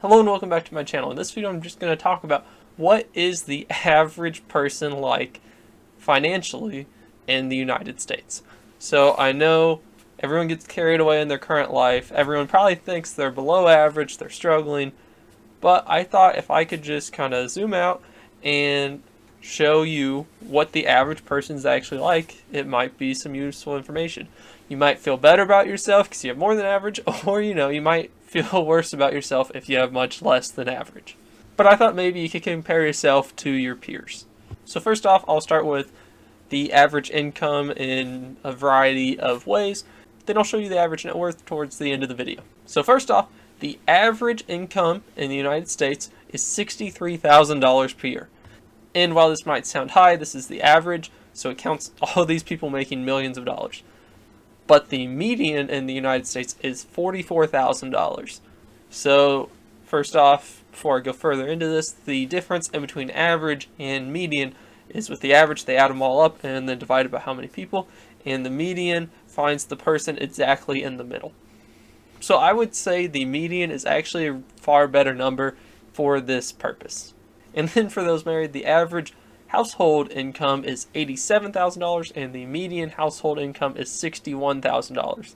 Hello and welcome back to my channel. In this video I'm just going to talk about what is the average person like financially in the United States. So I know everyone gets carried away in their current life. Everyone probably thinks they're below average, they're struggling. But I thought if I could just kind of zoom out and show you what the average person's actually like, it might be some useful information. You might feel better about yourself because you have more than average, or you might feel worse about yourself if you have much less than average. But I thought maybe you could compare yourself to your peers. So first off, I'll start with the average income in a variety of ways. Then I'll show you the average net worth towards the end of the video. So first off, the average income in the United States is $63,000 per year. And while this might sound high, this is the average, so it counts all these people making millions of dollars. But the median in the United States is $44,000. So first off, before I go further into this, the difference in between average and median is with the average, they add them all up and then divide it by how many people, and the median finds the person exactly in the middle. So I would say the median is actually a far better number for this purpose. And then for those married, the average household income is $87,000 and the median household income is $61,000.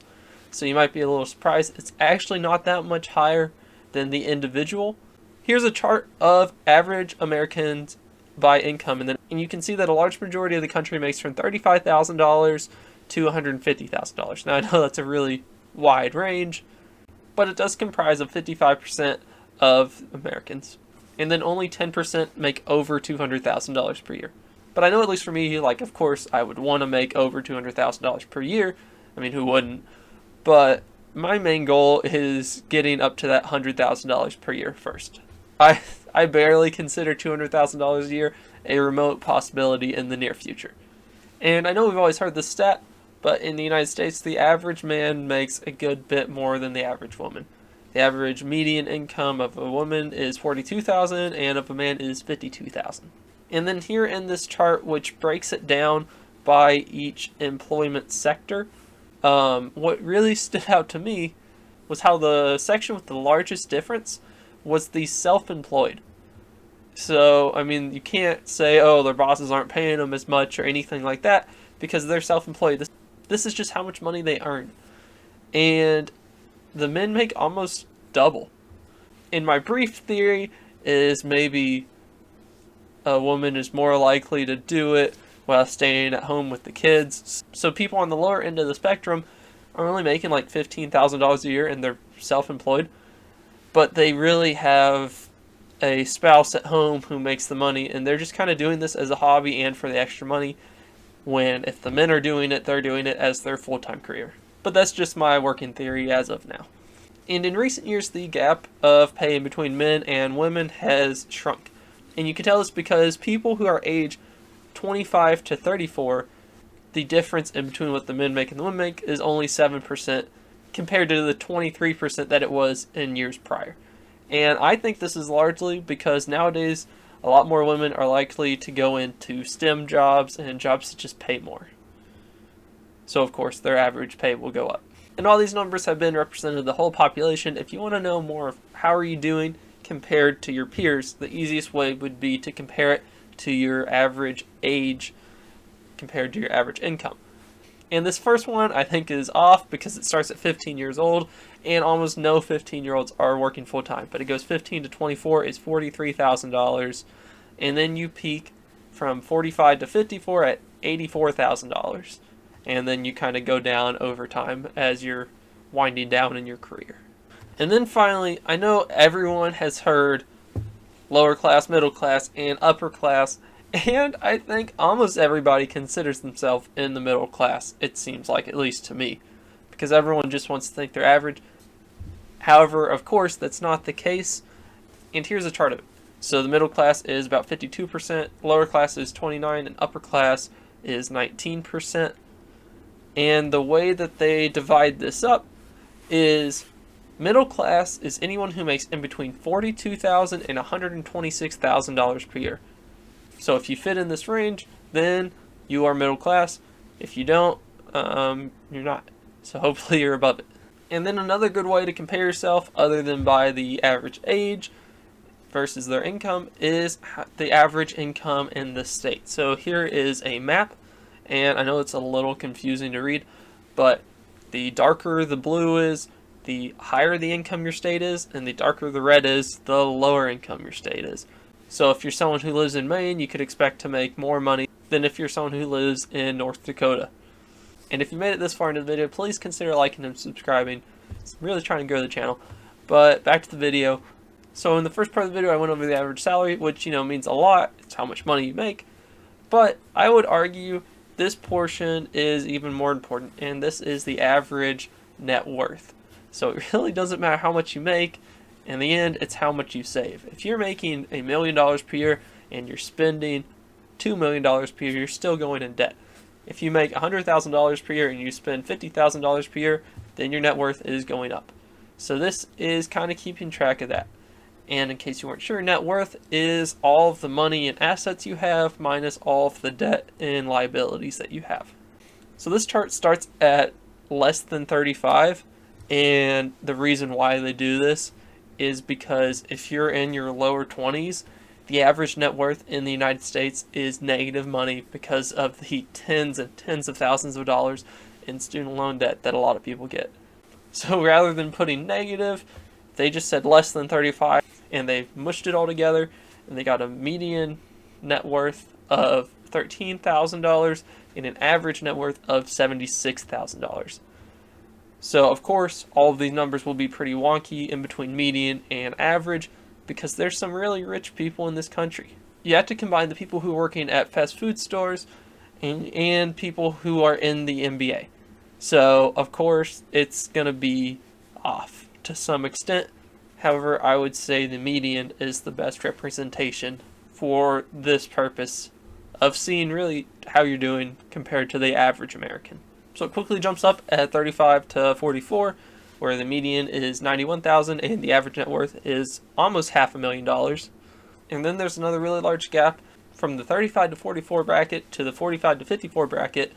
So you might be a little surprised. It's actually not that much higher than the individual. Here's a chart of average Americans by income, and you can see that a large majority of the country makes from $35,000 to $150,000. Now I know that's a really wide range, but it does comprise of 55% of Americans. And then only 10% make over $200,000 per year. But I know at least for me, of course, I would want to make over $200,000 per year. I mean, who wouldn't? But my main goal is getting up to that $100,000 per year first. I barely consider $200,000 a year a remote possibility in the near future. And I know we've always heard this stat, but in the United States, the average man makes a good bit more than the average woman. The average median income of a woman is $42,000 and of a man is $52,000. And then here in this chart, which breaks it down by each employment sector, what really stood out to me was how the section with the largest difference was the self-employed. So, I mean, you can't say, oh, their bosses aren't paying them as much or anything like that because they're self-employed. This is just how much money they earn. And the men make almost double. In my brief theory is maybe a woman is more likely to do it while staying at home with the kids. So people on the lower end of the spectrum are only making like $15,000 a year and they're self-employed, but they really have a spouse at home who makes the money, and they're just kind of doing this as a hobby and for the extra money, when if the men are doing it, they're doing it as their full-time career. But that's just my working theory as of now. And in recent years, the gap of pay between men and women has shrunk. And you can tell this because people who are age 25 to 34, the difference in between what the men make and the women make is only 7% compared to the 23% that it was in years prior. And I think this is largely because nowadays a lot more women are likely to go into STEM jobs and jobs that just pay more. So of course their average pay will go up. And all these numbers have been represented the whole population. If you want to know more of how are you doing compared to your peers, the easiest way would be to compare it to your average age compared to your average income. And this first one I think is off because it starts at 15 years old and almost no 15-year-olds are working full-time. But it goes 15 to 24 is $43,000, and then you peak from 45 to 54 at $84,000. And then you kind of go down over time as you're winding down in your career. And then finally, I know everyone has heard lower class, middle class, and upper class, and I think almost everybody considers themselves in the middle class, it seems like, at least to me, because everyone just wants to think they're average. However, of course, that's not the case, and here's a chart of it. So the middle class is about 52%, lower class is 29%, and upper class is 19%. And the way that they divide this up is middle class is anyone who makes in between $42,000 and $126,000 per year. So if you fit in this range, then you are middle class. If you don't, you're not. So hopefully you're above it. And then another good way to compare yourself, other than by the average age versus their income, is the average income in the state. So here is a map, and I know it's a little confusing to read, but the darker the blue is, the higher the income your state is, and the darker the red is, the lower income your state is. So if you're someone who lives in Maine, you could expect to make more money than if you're someone who lives in North Dakota. And if you made it this far into the video, please consider liking and subscribing. I'm really trying to grow the channel. But back to the video. So in the first part of the video, I went over the average salary, which, means a lot. It's how much money you make. But I would argue this portion is even more important, and this is the average net worth. So it really doesn't matter how much you make. In the end, it's how much you save. If you're making $1 million per year and you're spending $2 million per year, you're still going in debt. If you make $100,000 per year and you spend $50,000 per year, then your net worth is going up. So this is kind of keeping track of that. And in case you weren't sure, net worth is all of the money and assets you have minus all of the debt and liabilities that you have. So this chart starts at less than 35, and the reason why they do this is because if you're in your lower 20s, the average net worth in the United States is negative money because of the tens and tens of thousands of dollars in student loan debt that a lot of people get. So rather than putting negative, they just said less than 35, and they mushed it all together, and they got a median net worth of $13,000 and an average net worth of $76,000. So of course, all of these numbers will be pretty wonky in between median and average because there's some really rich people in this country. You have to combine the people who are working at fast food stores and people who are in the NBA. So of course, it's going to be off to some extent. However, I would say the median is the best representation for this purpose of seeing really how you're doing compared to the average American. So it quickly jumps up at 35 to 44, where the median is $91,000 and the average net worth is almost $500,000. And then there's another really large gap from the 35 to 44 bracket to the 45 to 54 bracket.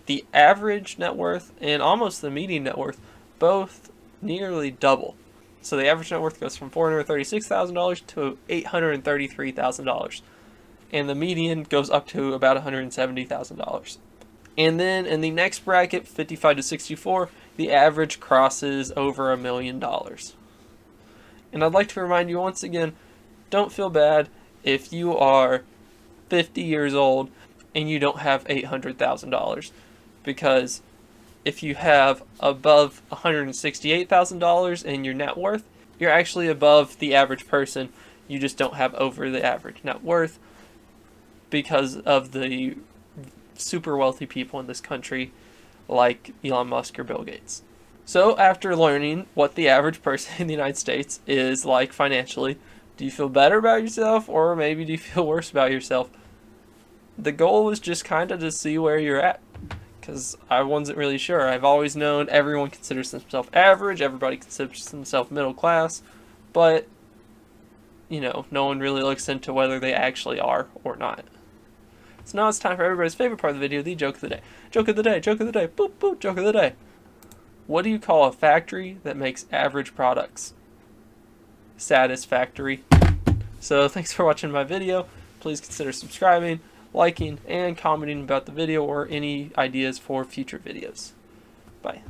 The average net worth and almost the median net worth both nearly double. So the average net worth goes from $436,000 to $833,000. And the median goes up to about $170,000. And then in the next bracket, 55 to 64, the average crosses over $1 million. And I'd like to remind you once again, don't feel bad if you are 50 years old and you don't have $800,000. Because if you have above $168,000 in your net worth, you're actually above the average person. You just don't have over the average net worth because of the super wealthy people in this country like Elon Musk or Bill Gates. So after learning what the average person in the United States is like financially, do you feel better about yourself or maybe do you feel worse about yourself? The goal was just kind of to see where you're at, because I wasn't really sure. I've always known everyone considers themselves average, everybody considers themselves middle class, but no one really looks into whether they actually are or not. So now it's time for everybody's favorite part of the video, the joke of the day. Joke of the day, joke of the day, boop, boop, joke of the day. What do you call a factory that makes average products? Satisfactory. So thanks for watching my video. Please consider subscribing, liking, and commenting about the video or any ideas for future videos. Bye.